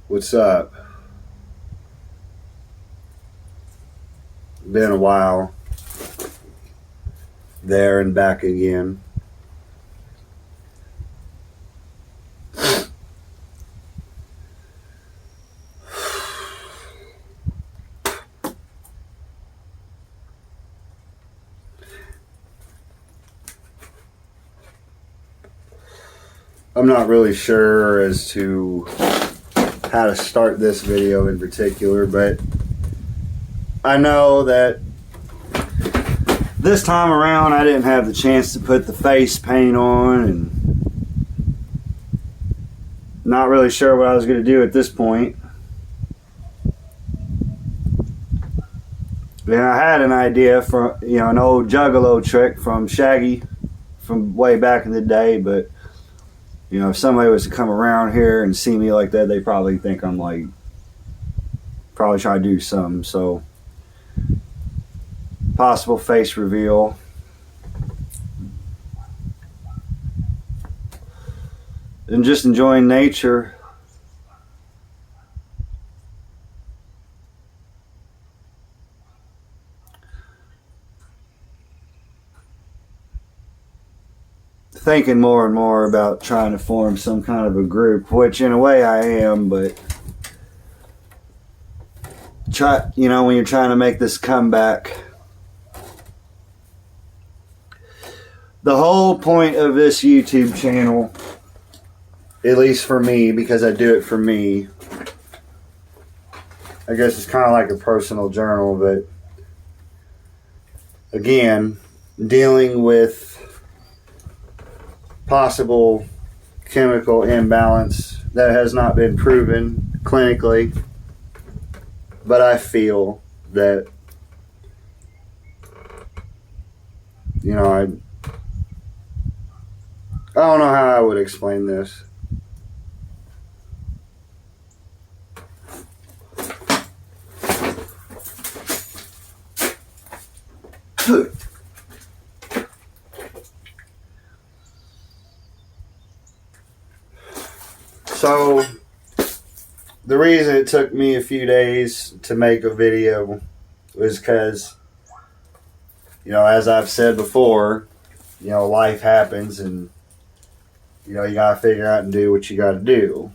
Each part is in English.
What's up? Been a while. There and back again. I'm not really sure as to how to start this video in particular, but I know that this time around I didn't have the chance to put the face paint on, and not really sure what I was going to do at this point. And I had an idea for, an old juggalo trick from Shaggy from way back in the day, but if somebody was to come around here and see me like that, they probably think I'm probably trying to do something. So, possible face reveal. And just enjoying nature. Thinking more and more about trying to form some kind of a group, which in a way I am, but when you're trying to make this comeback, the whole point of this YouTube channel, at least for me, because I do it for me, I guess it's kind of like a personal journal, but again, dealing with possible chemical imbalance that has not been proven clinically, but I feel that I don't know how I would explain this. So, the reason it took me a few days to make a video was because, as I've said before, life happens and, you got to figure out and do what you got to do.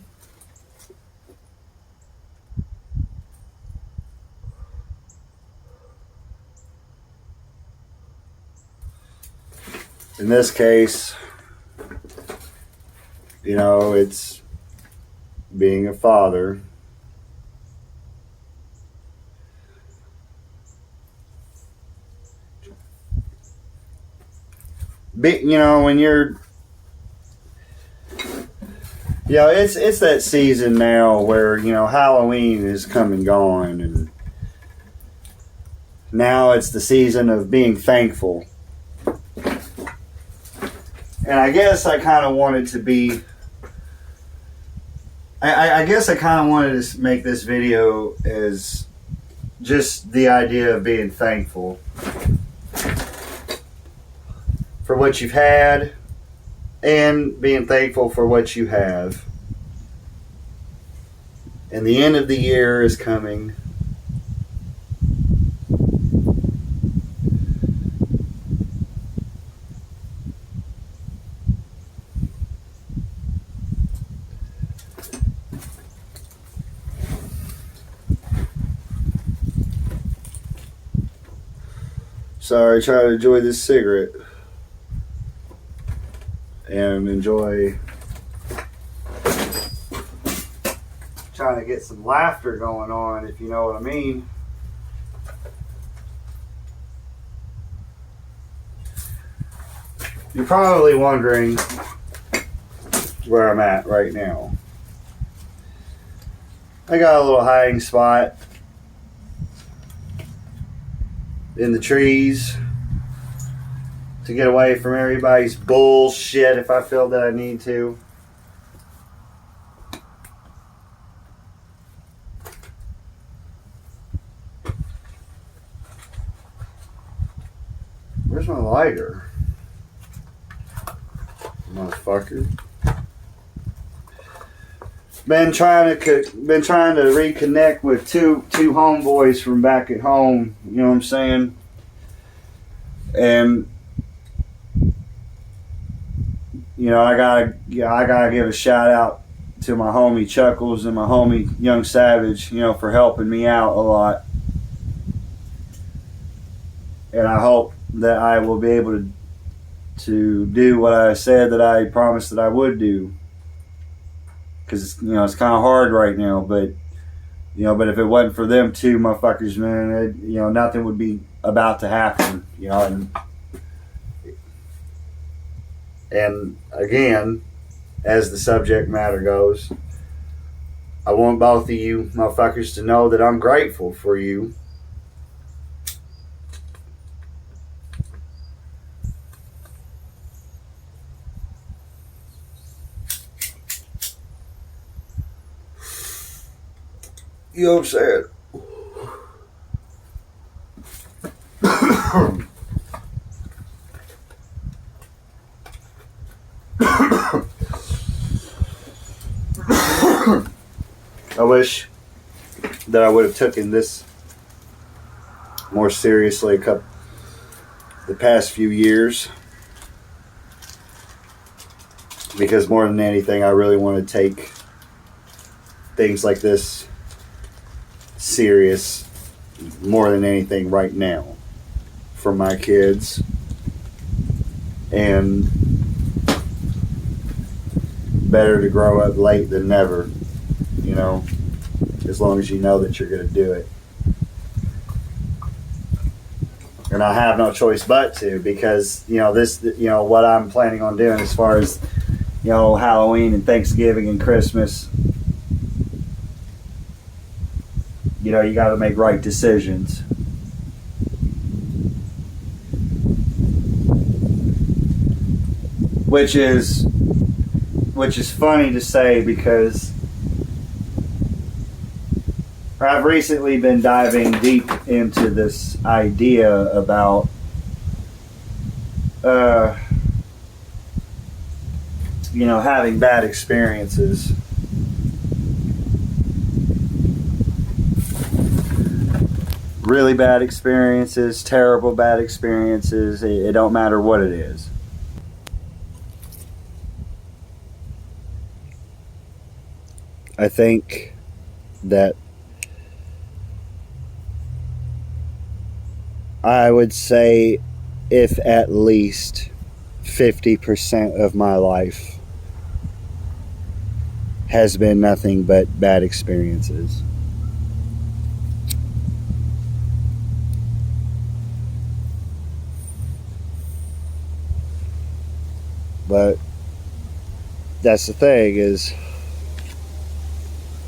In this case, it's being a father. When you're, it's that season now where, Halloween is come and gone, and now it's the season of being thankful. And I guess I kind of wanted to be, I guess I kind of wanted to make this video as just the idea of being thankful for what you've had and being thankful for what you have. And the end of the year is coming. Sorry, try to enjoy this cigarette and enjoy trying to get some laughter going on, if you know what I mean. You're probably wondering where I'm at right now. I got a little hiding spot in the trees to get away from everybody's bullshit if I feel that I need to. Where's my lighter? Motherfucker. been trying to reconnect with two homeboys from back at home. You know what I'm saying? And I gotta give a shout out to my homie Chuckles and my homie Young Savage, for helping me out a lot. And I hope that I will be able to do what I said that I promised that I would do. Because it's kind of hard right now, but if it wasn't for them two motherfuckers, man, nothing would be about to happen. And again, as the subject matter goes, I want both of you motherfuckers to know that I'm grateful for you. You know what I'm saying? I wish that I would have taken this more seriously the past few years, because more than anything, I really want to take things like this serious more than anything right now for my kids. And better to grow up late than never, as long as you know that you're going to do it. And I have no choice but to, because what I'm planning on doing as far as Halloween and Thanksgiving and Christmas, you got to make right decisions. Which is funny to say, because I've recently been diving deep into this idea about having bad experiences. Really bad experiences, terrible bad experiences, it don't matter what it is. I think that I would say if at least 50% of my life has been nothing but bad experiences. But that's the thing, is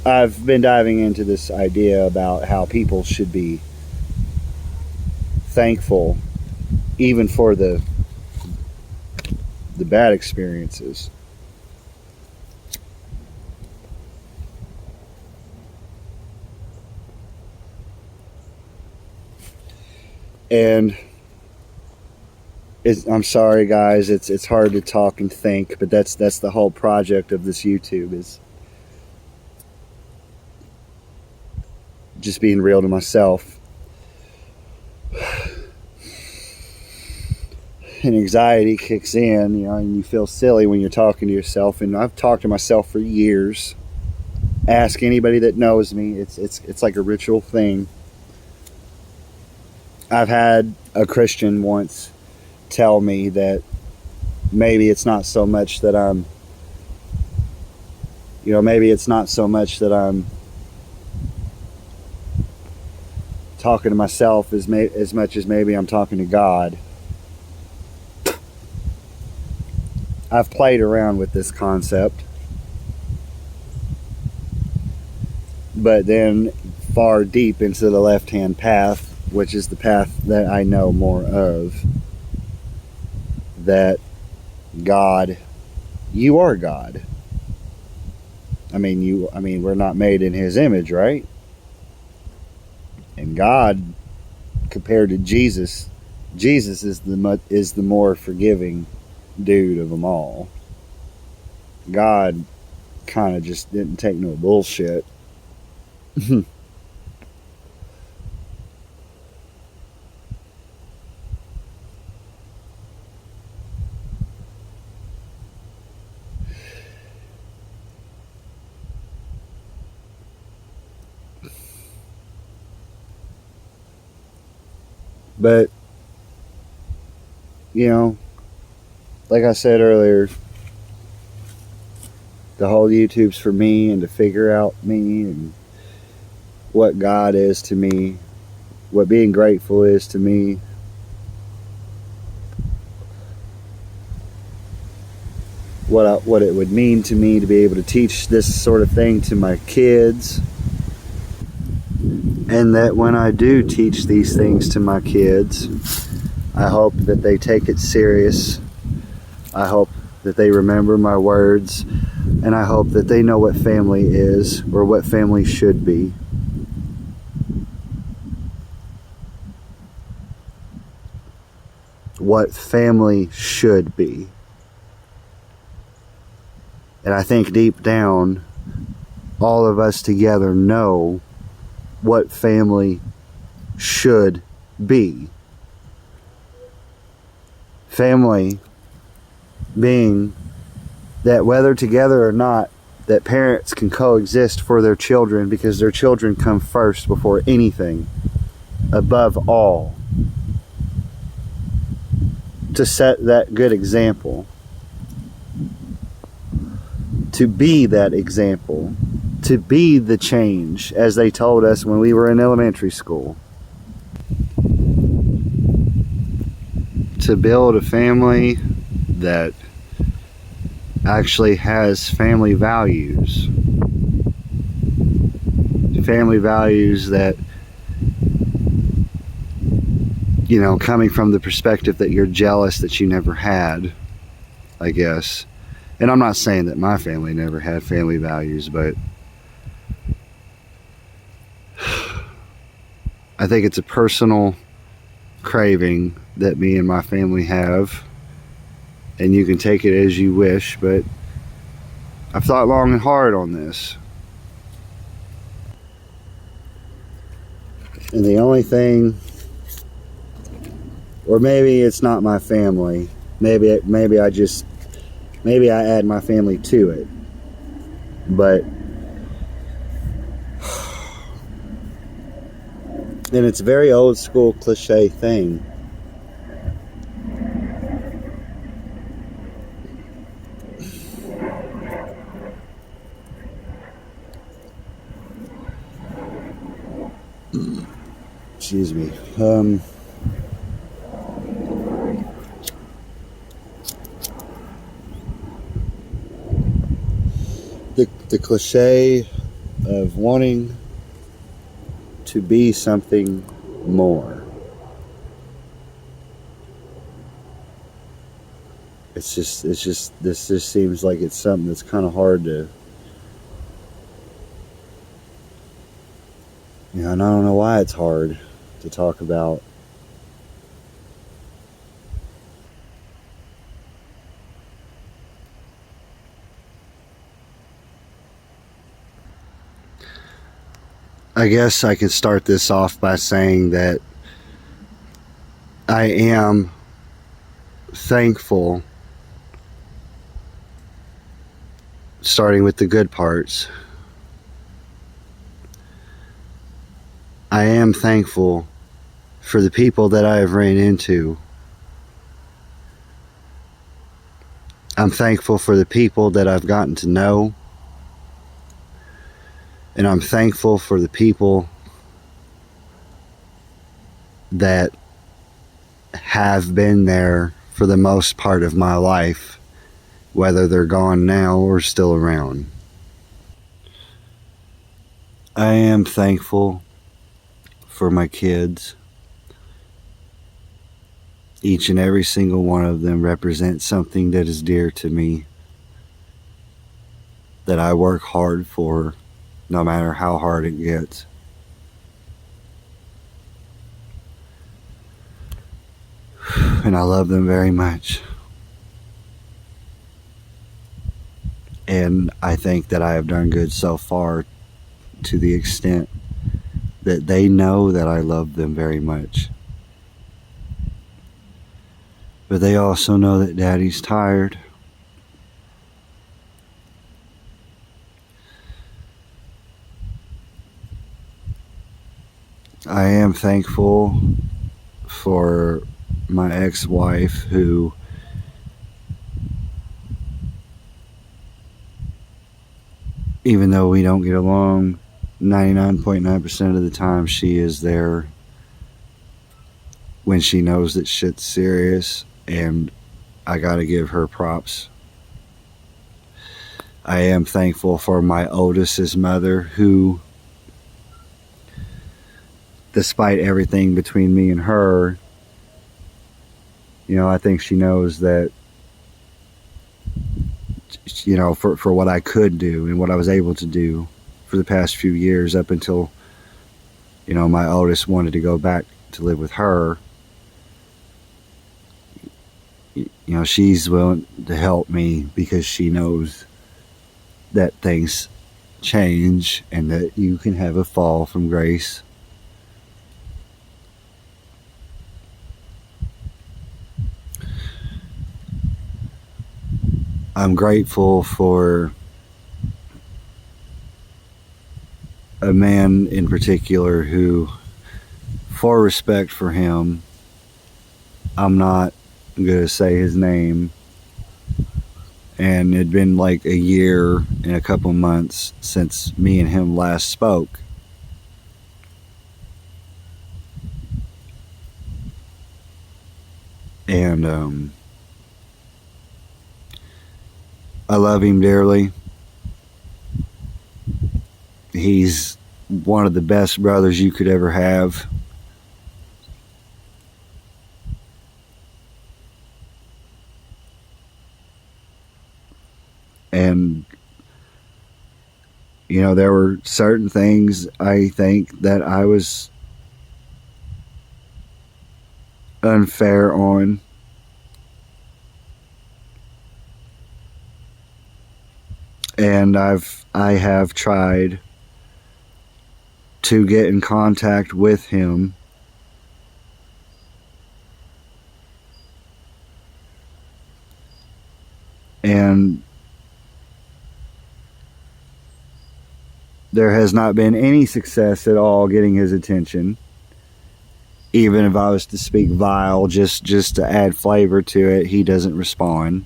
I've been diving into this idea about how people should be thankful even for the bad experiences. And I'm sorry guys, it's hard to talk and think, but that's the whole project of this YouTube, is just being real to myself. And anxiety kicks in, and you feel silly when you're talking to yourself. And I've talked to myself for years. Ask anybody that knows me. It's like a ritual thing. I've had a Christian once tell me that maybe it's not so much that I'm talking to myself as much as maybe I'm talking to God. I've played around with this concept, but then far deep into the left-hand path, which is the path that I know more of, that God, you are God. I mean, we're not made in His image, right? And God, compared to Jesus is the more forgiving dude of them all. God kind of just didn't take no bullshit. But, you know, like I said earlier, the whole YouTube's for me and to figure out me and what God is to me, what being grateful is to me. What it would mean to me to be able to teach this sort of thing to my kids. And that when I do teach these things to my kids, I hope that they take it serious. I hope that they remember my words. And I hope that they know what family is, or what family should be. What family should be. And I think deep down, all of us together know what family should be. Family being that whether together or not, that parents can coexist for their children, because their children come first before anything, above all. To set that good example. To be that example. To be the change, as they told us when we were in elementary school. To build a family that actually has family values. Family values that, you know, coming from the perspective that you're jealous that you never had, I guess. And I'm not saying that my family never had family values, but I think it's a personal craving that me and my family have. And you can take it as you wish, but I've thought long and hard on this. And the only thing, or maybe it's not my family, maybe I add my family to it, but and it's a very old school cliche thing. Excuse me. The cliche of wanting to be something more. This just seems like it's something that's kind of hard to, you know, and I don't know why it's hard to talk about. I guess I can start this off by saying that I am thankful, starting with the good parts. I am thankful for the people that I have ran into. I'm thankful for the people that I've gotten to know. And I'm thankful for the people that have been there for the most part of my life, whether they're gone now or still around. I am thankful for my kids. Each and every single one of them represents something that is dear to me, that I work hard for, no matter how hard it gets. And I love them very much. And I think that I have done good so far, to the extent that they know that I love them very much. But they also know that Daddy's tired. I am thankful for my ex-wife, who even though we don't get along 99.9% of the time, she is there when she knows that shit's serious, and I gotta give her props. I am thankful for my oldest's mother, who, despite everything between me and her, I think she knows that, for what I could do and what I was able to do for the past few years, up until, my oldest wanted to go back to live with her. She's willing to help me because she knows that things change and that you can have a fall from grace. I'm grateful for a man in particular who, for respect for him, I'm not going to say his name, and it'd been like a year and a couple months since me and him last spoke. And I love him dearly. He's one of the best brothers you could ever have. And, there were certain things I think that I was unfair on. And I have tried to get in contact with him and there has not been any success at all getting his attention. Even if I was to speak vile just to add flavor to it, he doesn't respond.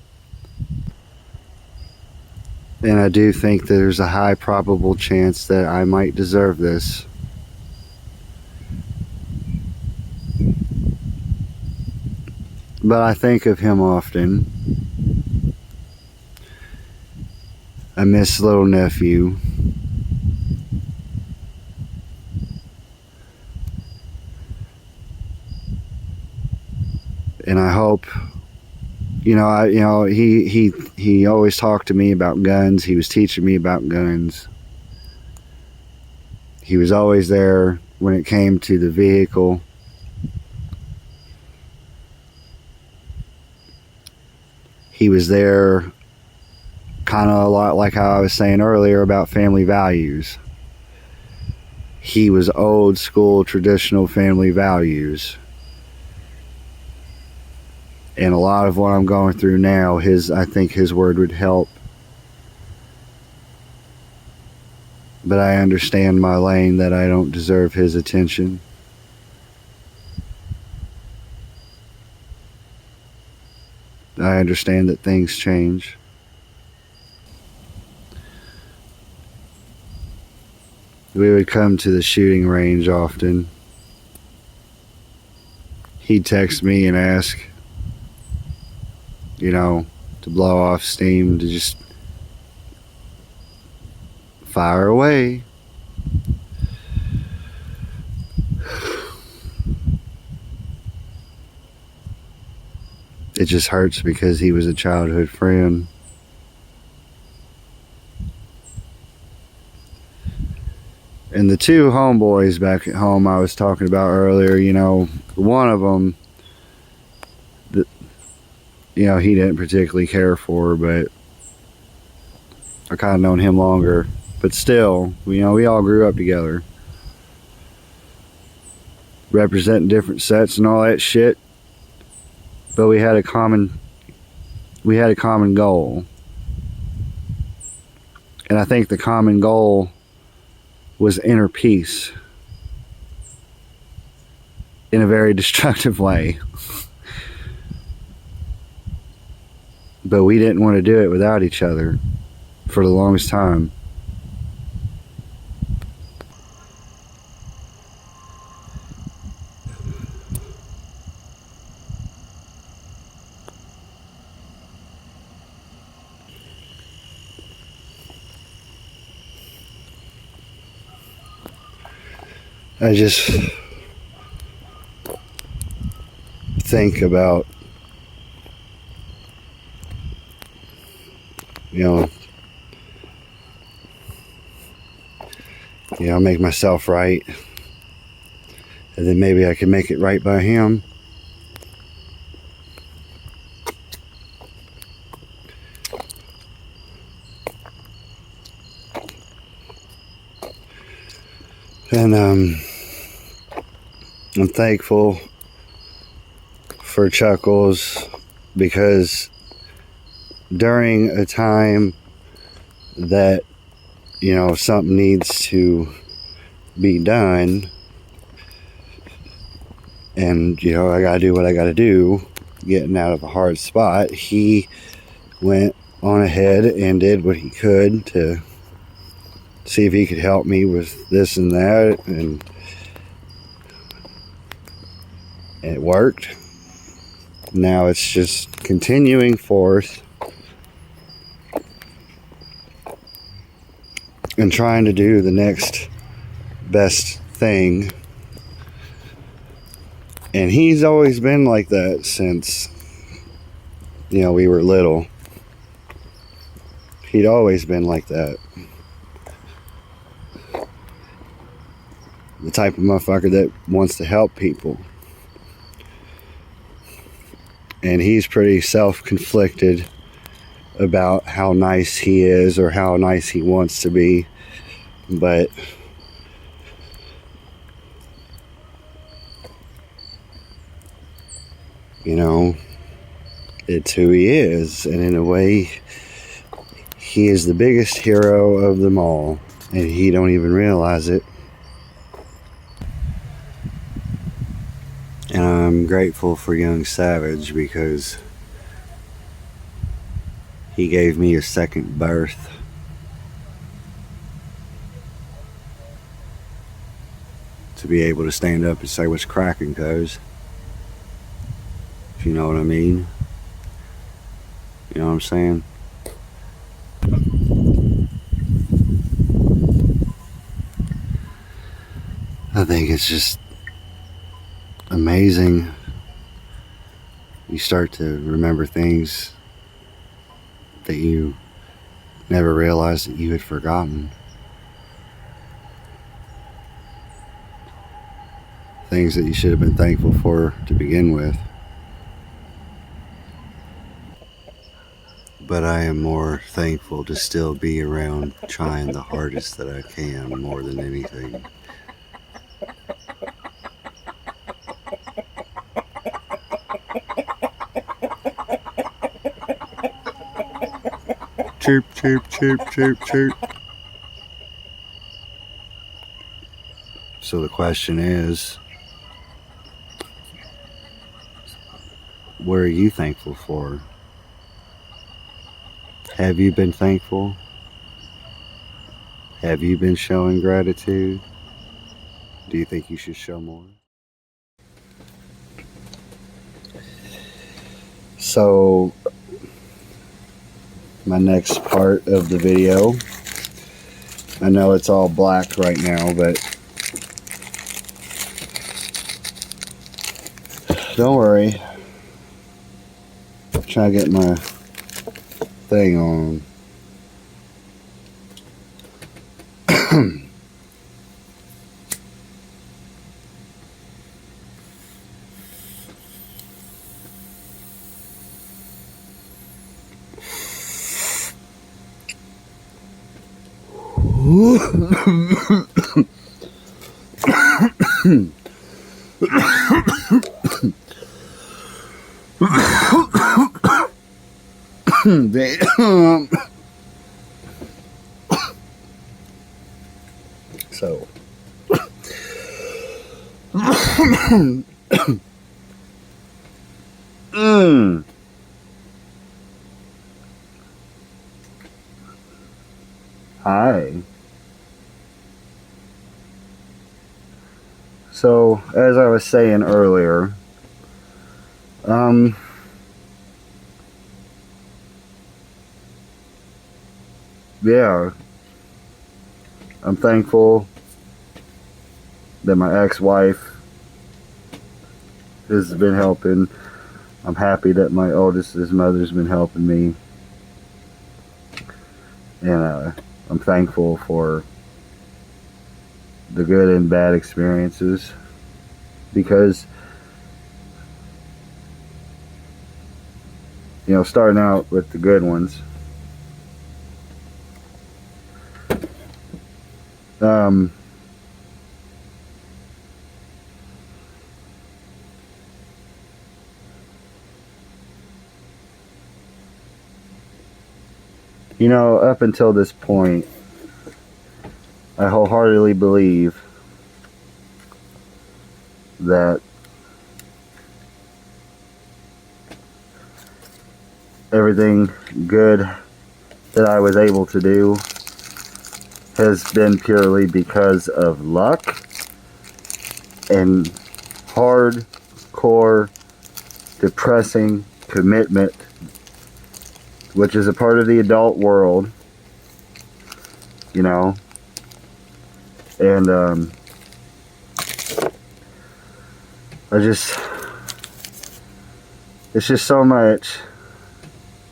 And I do think that there's a high probable chance that I might deserve this. But I think of him often. I miss little nephew. And I hope, he always talked to me about guns. He was teaching me about guns. He was always there when it came to the vehicle. He was there kind of a lot like how I was saying earlier about family values. He was old school traditional family values. And a lot of what I'm going through now, I think his word would help. But I understand my lane, that I don't deserve his attention. I understand that things change. We would come to the shooting range often. He'd text me and ask, to blow off steam, to just fire away. It just hurts because he was a childhood friend. And the two homeboys back at home I was talking about earlier, one of them, he didn't particularly care for, but I kind of known him longer, but still, we all grew up together, representing different sets and all that shit. But we had a common goal, and I think the common goal was inner peace in a very destructive way. But we didn't want to do it without each other for the longest time. I just think about, make myself right, and then maybe I can make it right by him. And I'm thankful for Chuckles, because during a time that something needs to be done, and I gotta do what I gotta do, getting out of a hard spot, he went on ahead and did what he could to see if he could help me with this and that, and it worked. Now it's just continuing forth and trying to do the next best thing. And he's always been like that since we were little. He'd always been like that. The type of motherfucker that wants to help people. And he's pretty self-conflicted about how nice he is or how nice he wants to be. But it's who he is. And in a way, he is the biggest hero of them all. And he don't even realize it. And I'm grateful for young Savage, because he gave me a second birth. To be able to stand up and say what's cracking, cuz. If you know what I mean. You know what I'm saying? I think it's just amazing. You start to remember things that you never realized that you had forgotten. Things that you should have been thankful for to begin with. But I am more thankful to still be around, trying the hardest that I can, more than anything. Chirp, chirp, chirp, chirp, chirp. So the question is, what are you thankful for? Have you been thankful? Have you been showing gratitude? Do you think you should show more? So, my next part of the video, I know it's all black right now, but don't worry. I'm trying to get my thing on. So hi. So as I was saying earlier, yeah, I'm thankful that my ex-wife has been helping. I'm happy that my oldest mother's been helping me. And I'm thankful for the good and bad experiences, because, you know, starting out with the good ones, you know, up until this point, I wholeheartedly believe that everything good that I was able to do has been purely because of luck and hardcore, depressing commitment, which is a part of the adult world, you know. And it's just so much.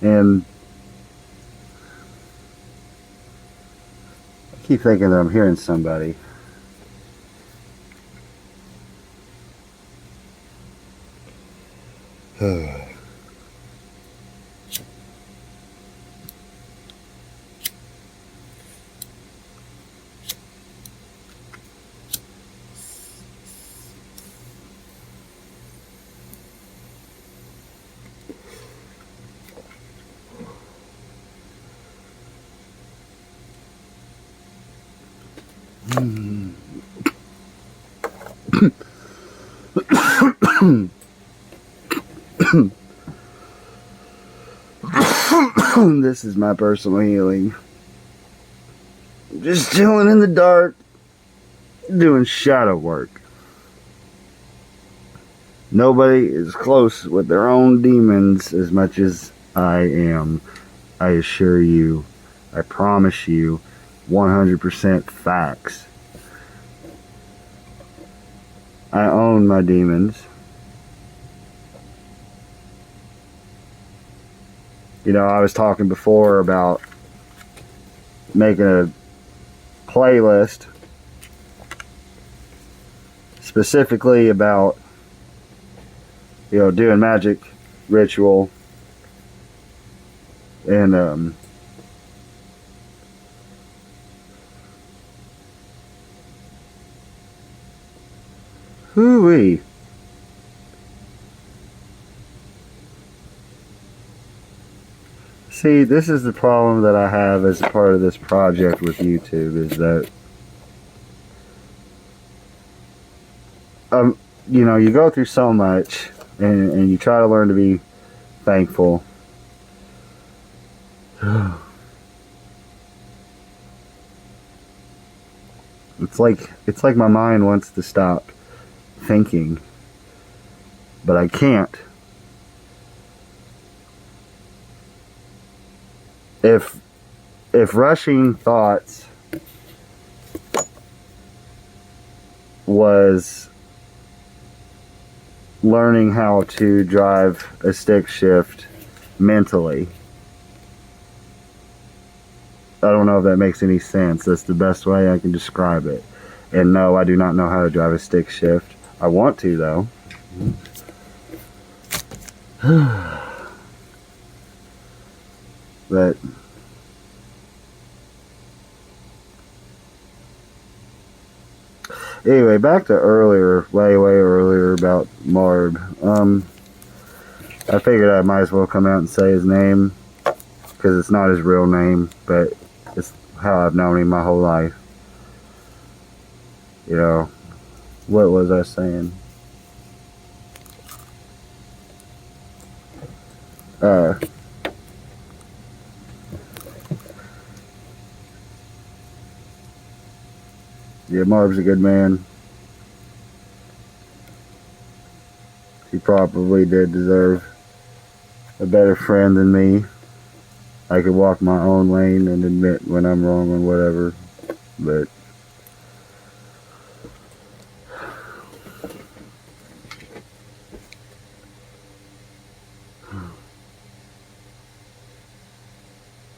And I keep thinking that I'm hearing somebody. This is my personal healing. Just chilling in the dark, doing shadow work. Nobody is close with their own demons as much as I am. I assure you. I promise you. 100% facts. I own my demons. You know, I was talking before about making a playlist specifically about, you know, doing magic ritual and hooey. See, this is the problem that I have as a part of this project with YouTube, is that you know, you go through so much and you try to learn to be thankful. It's like my mind wants to stop thinking, but I can't. If rushing thoughts was learning how to drive a stick shift mentally, I don't know if that makes any sense. That's the best way I can describe it. And no, I do not know how to drive a stick shift. I want to, though. But Anyway, back to earlier, way earlier about Marb. I figured I might as well come out and say his name because it's not his real name, but it's how I've known him my whole life. You know, what was I saying? Yeah, Marb's a good man. He probably did deserve a better friend than me. I could walk my own lane and admit when I'm wrong on whatever, but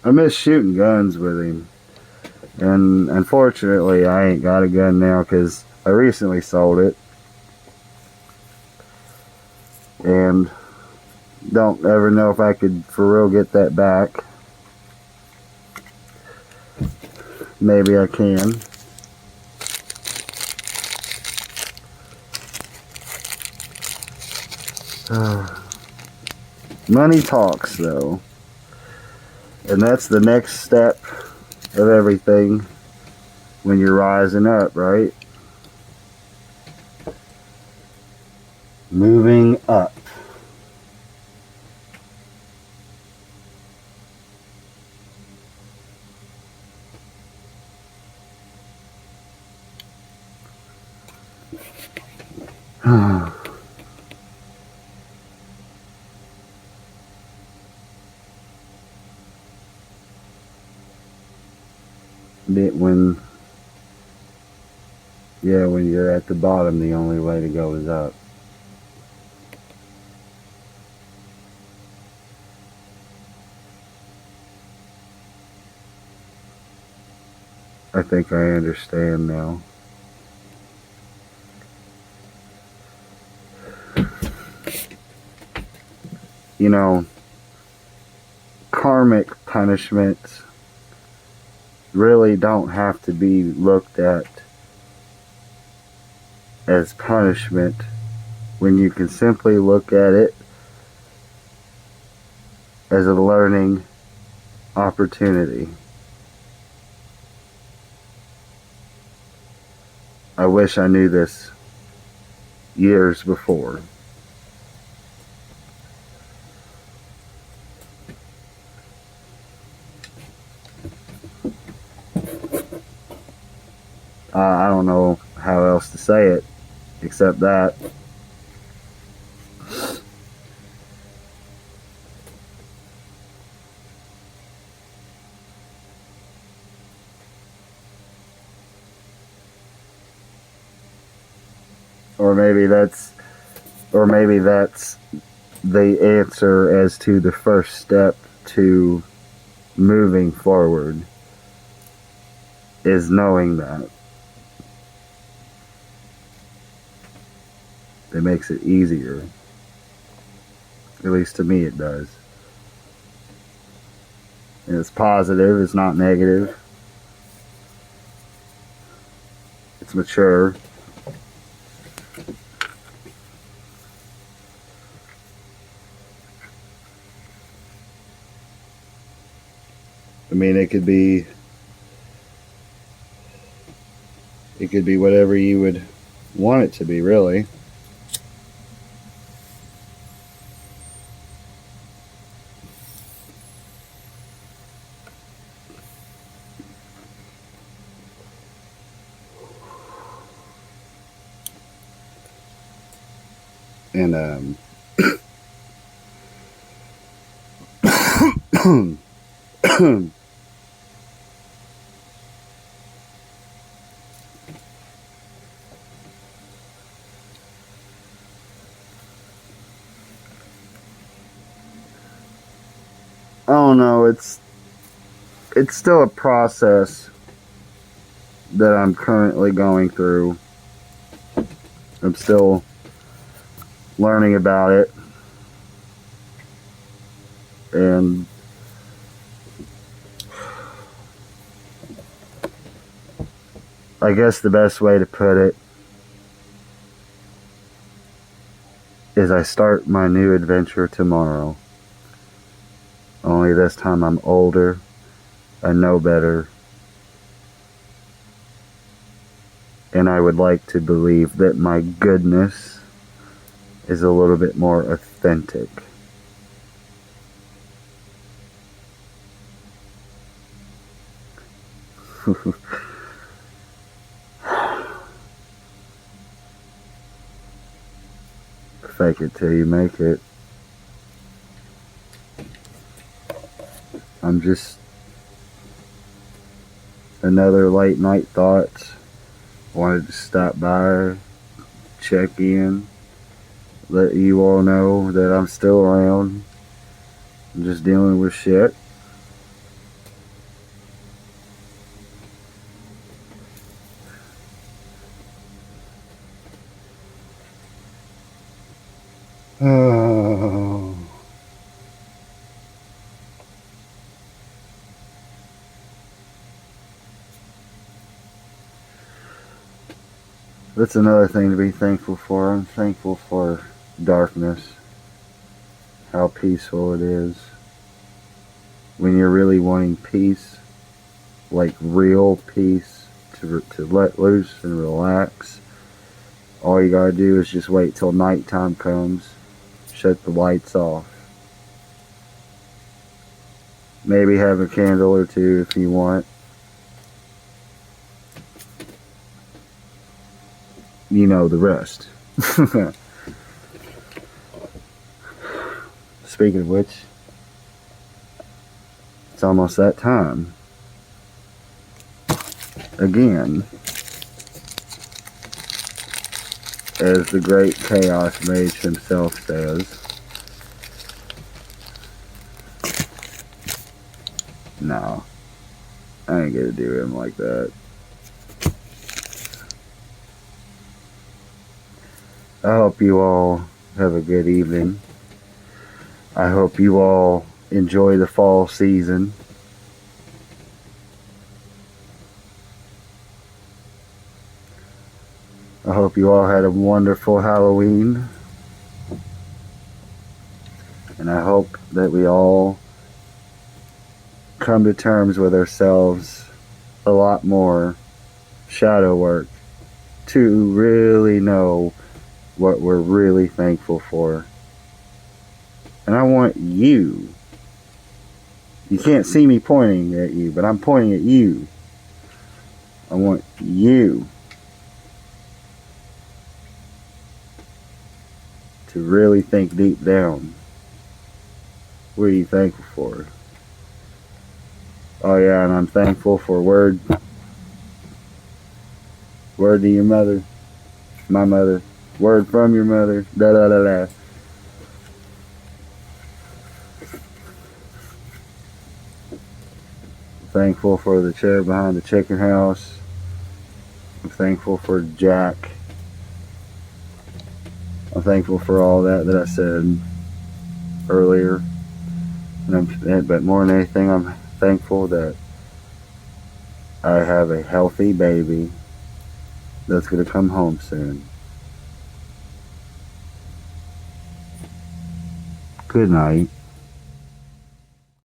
I miss shooting guns with him. And unfortunately, I ain't got a gun now because I recently sold it. And don't ever know if I could for real get that back. Maybe I can. Money talks, though. And that's the next step of everything when you're rising up, right? Moving up. When you're at the bottom, the only way to go is up. I think I understand now. You know, karmic punishments really don't have to be looked at as punishment when you can simply look at it as a learning opportunity. I wish I knew this years before. I don't know how else to say it except that. Or maybe that's the answer as to the first step to moving forward, is knowing that. It makes it easier. At least to me it does. And it's positive, it's not negative. It's mature. I mean, it could be whatever you would want it to be, really. And I don't know, it's still a process that I'm currently going through. I'm still learning about it. And I guess the best way to put it is I start my new adventure tomorrow. Only this time I'm older, I know better, and I would like to believe that my goodness is a little bit more authentic. Fake it till you make it. I'm just another late night thoughts. Wanted to stop by, check in, let you all know that I'm still around. I'm just dealing with shit. Oh. That's another thing to be thankful for. I'm thankful for darkness, how peaceful it is. When you're really wanting peace, like real peace, to let loose and relax, all you gotta do is just wait till nighttime comes, shut the lights off. Maybe have a candle or two if you want. You know the rest. Speaking of which, it's almost that time. Again, as the great Chaos Mage himself says, no, I ain't gonna do him like that. I hope you all have a good evening. I hope you all enjoy the fall season. I hope you all had a wonderful Halloween. And I hope that we all come to terms with ourselves a lot more shadow work to really know what we're really thankful for. And I want you can't see me pointing at you, but I'm pointing at you. I want you to really think deep down. What are you thankful for? Oh yeah, and I'm thankful for word to your mother, my mother, word from your mother, da da da da. Thankful for the chair behind the chicken house. I'm thankful for Jack. I'm thankful for all that I said earlier. But more than anything, I'm thankful that I have a healthy baby that's going to come home soon. Good night.